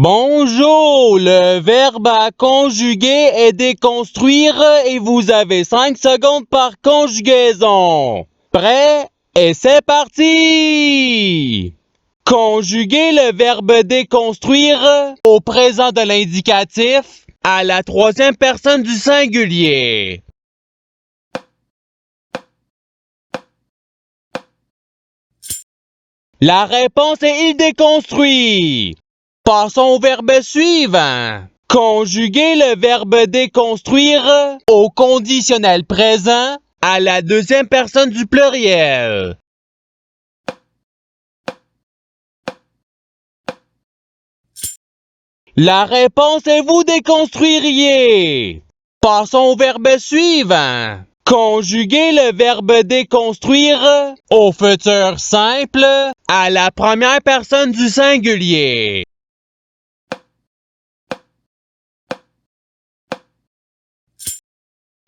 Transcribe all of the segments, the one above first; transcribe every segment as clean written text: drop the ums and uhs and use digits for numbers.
Bonjour, le verbe à conjuguer est déconstruire et vous avez 5 secondes par conjugaison. Prêt? Et c'est parti! Conjuguer le verbe déconstruire au présent de l'indicatif à la troisième personne du singulier. La réponse est il déconstruit. Passons au verbe suivant. Conjuguer le verbe déconstruire au conditionnel présent à la deuxième personne du pluriel. La réponse est vous déconstruiriez. Passons au verbe suivant. Conjuguer le verbe déconstruire au futur simple à la première personne du singulier.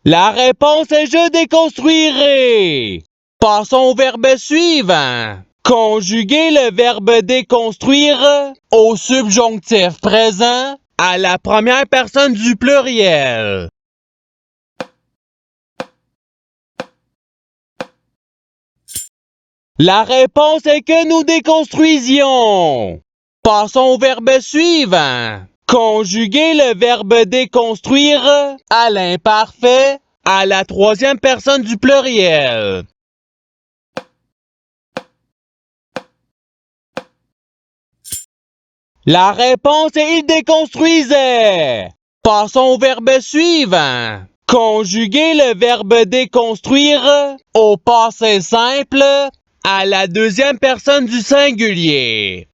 La réponse est je déconstruirai. Passons au verbe suivant. Conjuguer le verbe déconstruire au subjonctif présent à la première personne du pluriel. La réponse est que nous déconstruisions. Passons au verbe suivant. Conjuguer le verbe déconstruire à l'imparfait à la troisième personne du pluriel. La réponse est il déconstruisait. Passons au verbe suivant. Conjuguer le verbe déconstruire au passé simple à la deuxième personne du singulier.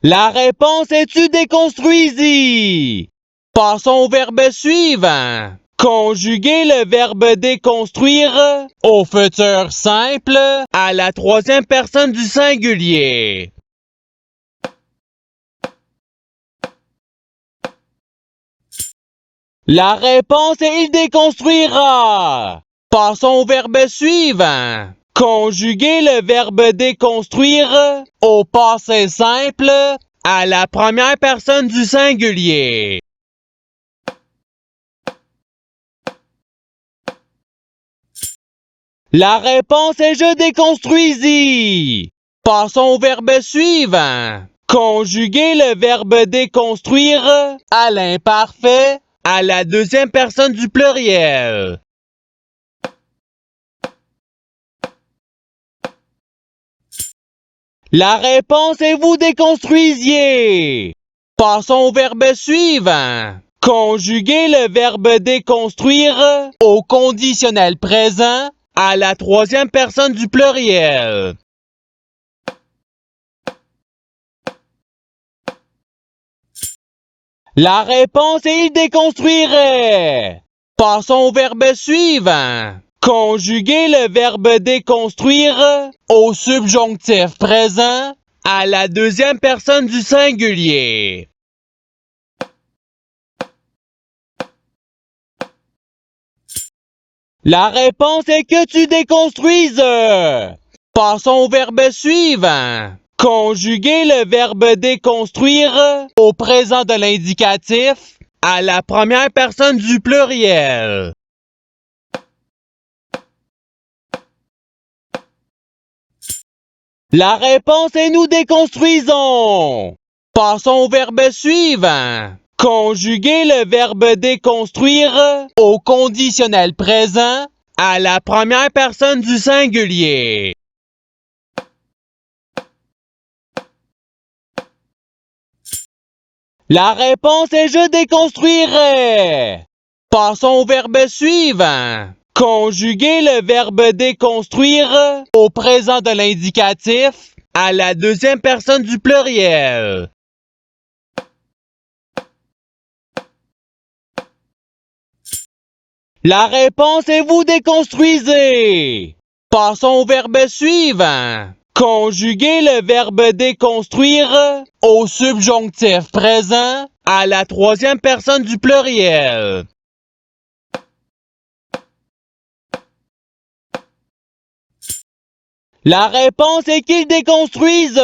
La réponse est tu déconstruisis. Passons au verbe suivant. Conjuguer le verbe déconstruire au futur simple à la troisième personne du singulier. La réponse est il déconstruira. Passons au verbe suivant. Conjuguer le verbe déconstruire au passé simple à la première personne du singulier. La réponse est je déconstruisis. Passons au verbe suivant. Conjuguer le verbe déconstruire à l'imparfait à la deuxième personne du pluriel. La réponse est vous déconstruisiez. Passons au verbe suivant. Conjuguer le verbe déconstruire au conditionnel présent à la troisième personne du pluriel. La réponse est il déconstruirait. Passons au verbe suivant. Conjuguer le verbe déconstruire au subjonctif présent à la deuxième personne du singulier. La réponse est que tu déconstruises. Passons au verbe suivant. Conjuguer le verbe déconstruire au présent de l'indicatif à la première personne du pluriel. La réponse est nous déconstruisons. Passons au verbe suivant. Conjuguer le verbe déconstruire au conditionnel présent à la première personne du singulier. La réponse est je déconstruirai. Passons au verbe suivant. Conjuguer le verbe déconstruire au présent de l'indicatif à la deuxième personne du pluriel. La réponse est vous déconstruisez. Passons au verbe suivant. Conjuguer le verbe déconstruire au subjonctif présent à la troisième personne du pluriel. La réponse est qu'ils déconstruisent.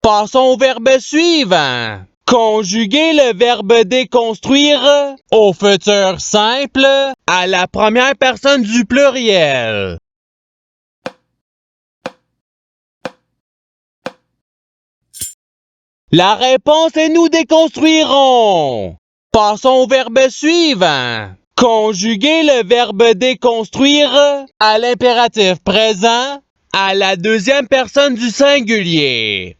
Passons au verbe suivant. Conjuguer le verbe déconstruire au futur simple à la première personne du pluriel. La réponse est nous déconstruirons. Passons au verbe suivant. Conjuguer le verbe déconstruire à l'impératif présent à la deuxième personne du singulier.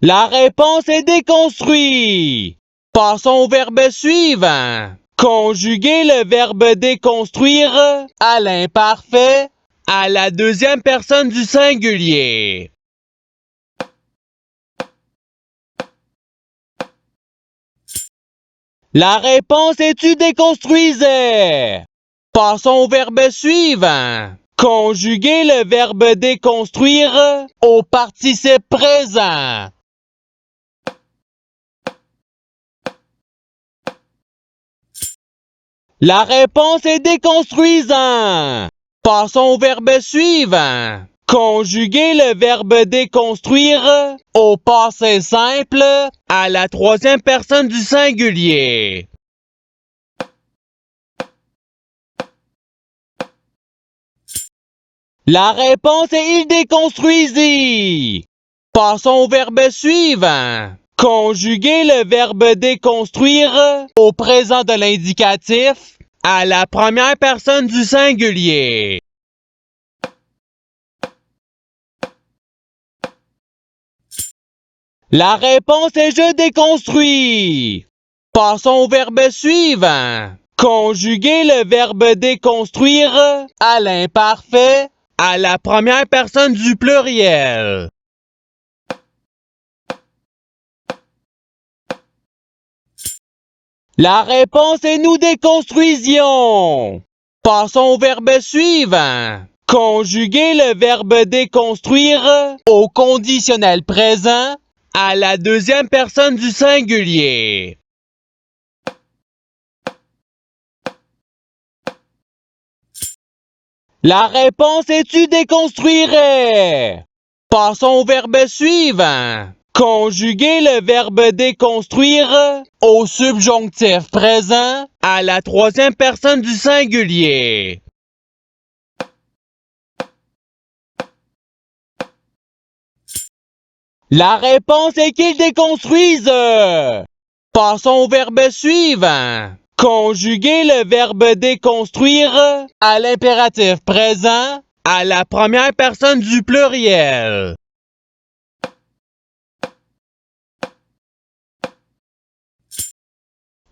La réponse est déconstruit. Passons au verbe suivant. Conjuguer le verbe déconstruire à l'imparfait à la deuxième personne du singulier. La réponse est tu déconstruisais. Passons au verbe suivant. Conjuguer le verbe déconstruire au participe présent. La réponse est déconstruisant. Passons au verbe suivant. Conjuguer le verbe déconstruire au passé simple à la troisième personne du singulier. La réponse est il déconstruisit. Passons au verbe suivant. Conjuguer le verbe déconstruire au présent de l'indicatif à la première personne du singulier. La réponse est je déconstruis. Passons au verbe suivant. Conjuguer le verbe déconstruire à l'imparfait à la première personne du pluriel. La réponse est nous déconstruisions. Passons au verbe suivant. Conjuguer le verbe déconstruire au conditionnel présent à la deuxième personne du singulier. La réponse est tu déconstruirais. Passons au verbe suivant. Conjuguer le verbe déconstruire au subjonctif présent à la troisième personne du singulier. La réponse est qu'ils déconstruisent. Passons au verbe suivant. Conjuguer le verbe déconstruire à l'impératif présent à la première personne du pluriel.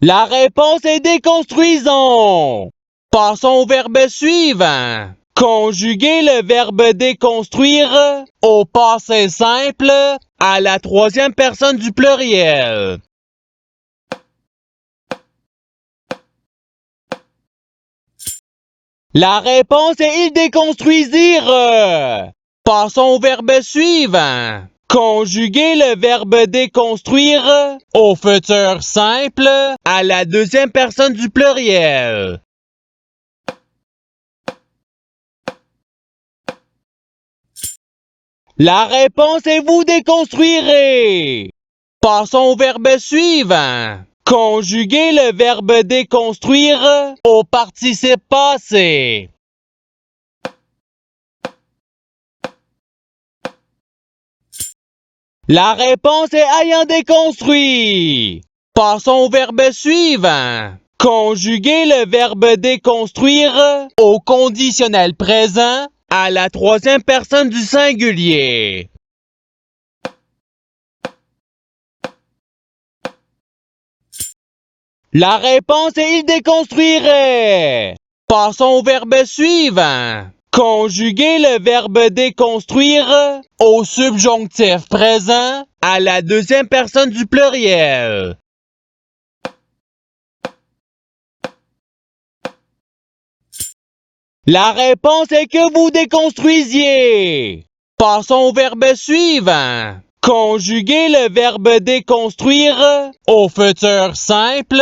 La réponse est déconstruisons. Passons au verbe suivant. Conjuguer le verbe déconstruire au passé simple à la troisième personne du pluriel. La réponse est ils déconstruisirent. Passons au verbe suivant. Conjuguer le verbe déconstruire au futur simple à la deuxième personne du pluriel. La réponse est vous déconstruirez. Passons au verbe suivant. Conjuguer le verbe déconstruire au participe passé. La réponse est ayant déconstruit. Passons au verbe suivant. Conjuguer le verbe déconstruire au conditionnel présent à la troisième personne du singulier. La réponse est il déconstruirait. Passons au verbe suivant. Conjuguer le verbe déconstruire au subjonctif présent à la deuxième personne du pluriel. La réponse est que vous déconstruisiez. Passons au verbe suivant. Conjuguer le verbe déconstruire au futur simple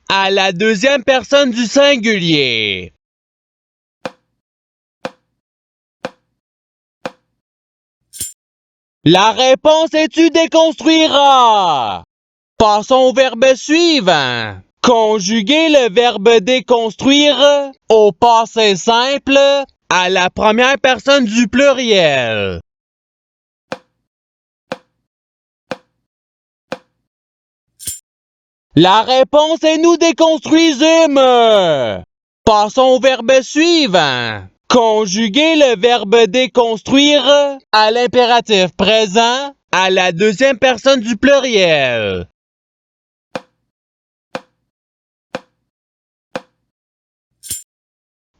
à la deuxième personne du singulier. La réponse est tu déconstruiras. Passons au verbe suivant. Conjuguer le verbe déconstruire au passé simple à la première personne du pluriel. La réponse est nous déconstruisîmes. Passons au verbe suivant. Conjuguer le verbe déconstruire à l'impératif présent à la deuxième personne du pluriel.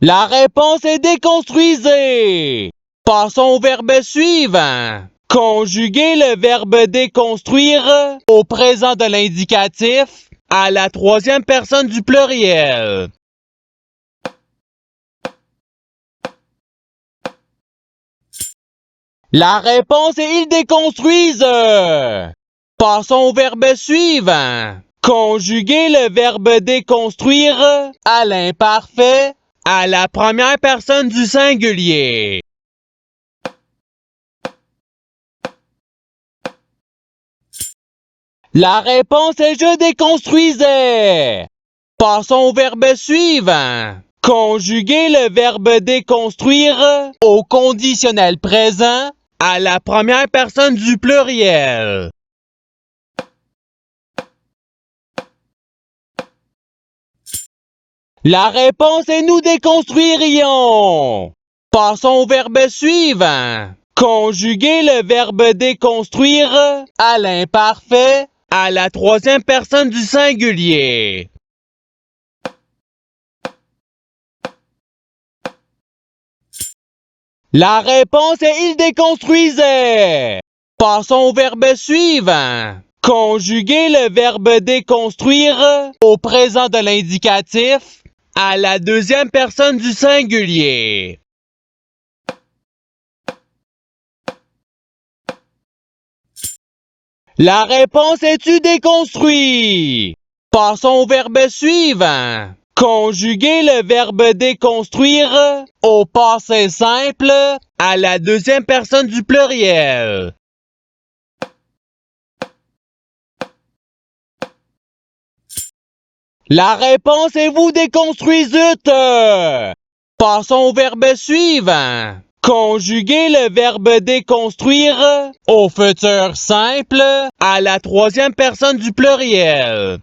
La réponse est déconstruisez. Passons au verbe suivant. Conjuguer le verbe déconstruire au présent de l'indicatif à la troisième personne du pluriel. La réponse est ils déconstruisent. Passons au verbe suivant. Conjuguer le verbe déconstruire à l'imparfait à la première personne du singulier. La réponse est je déconstruisais. Passons au verbe suivant. Conjuguer le verbe déconstruire au conditionnel présent à la première personne du pluriel. La réponse est nous déconstruirions. Passons au verbe suivant. Conjuguer le verbe déconstruire à l'imparfait à la troisième personne du singulier. La réponse est il déconstruisait. Passons au verbe suivant. Conjuguer le verbe déconstruire au présent de l'indicatif à la deuxième personne du singulier. La réponse est tu déconstruis. Passons au verbe suivant. Conjuguer le verbe déconstruire au passé simple à la deuxième personne du pluriel. La réponse est vous déconstruisîtes. Passons au verbe suivant. Conjuguer le verbe déconstruire au futur simple à la troisième personne du pluriel.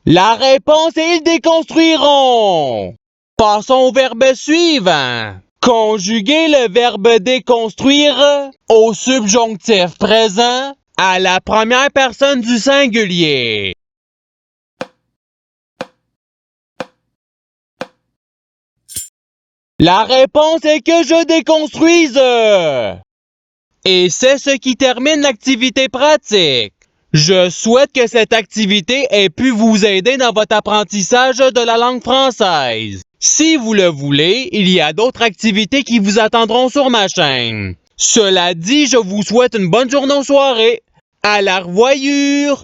La réponse est ils déconstruiront. Passons au verbe suivant. Conjuguer le verbe déconstruire au subjonctif présent à la première personne du singulier. La réponse est que je déconstruise. Et c'est ce qui termine l'activité pratique. Je souhaite que cette activité ait pu vous aider dans votre apprentissage de la langue française. Si vous le voulez, il y a d'autres activités qui vous attendront sur ma chaîne. Cela dit, je vous souhaite une bonne journée ou soirée. À la revoyure!